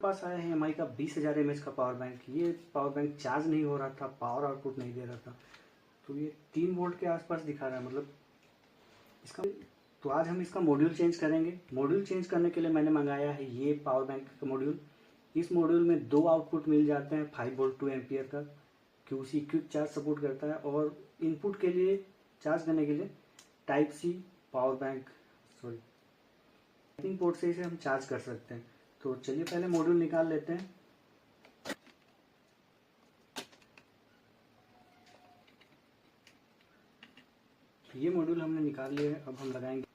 पास आया है एमआई का 20,000 mAh का पावर बैंक। ये पावर बैंक चार्ज नहीं हो रहा था, पावर आउटपुट नहीं दे रहा था, तो ये 3 वोल्ट के आसपास दिखा रहा है मतलब इसका। तो आज हम इसका मॉड्यूल चेंज करेंगे। मॉड्यूल चेंज करने के लिए मैंने मंगाया है ये पावर बैंक का मॉड्यूल। इस मॉड्यूल में 2 आउटपुट मिल जाते हैं 5 वोल्ट 2 एम्पियर का, क्यूसी क्विक चार्ज सपोर्ट करता है। और इनपुट के लिए चार्ज करने के लिए type C power bank port से इसे हम चार्ज कर सकते हैं। तो चलिए पहले मॉड्यूल निकाल लेते हैं। ये मॉड्यूल हमने निकाल लिया है, अब हम लगाएंगे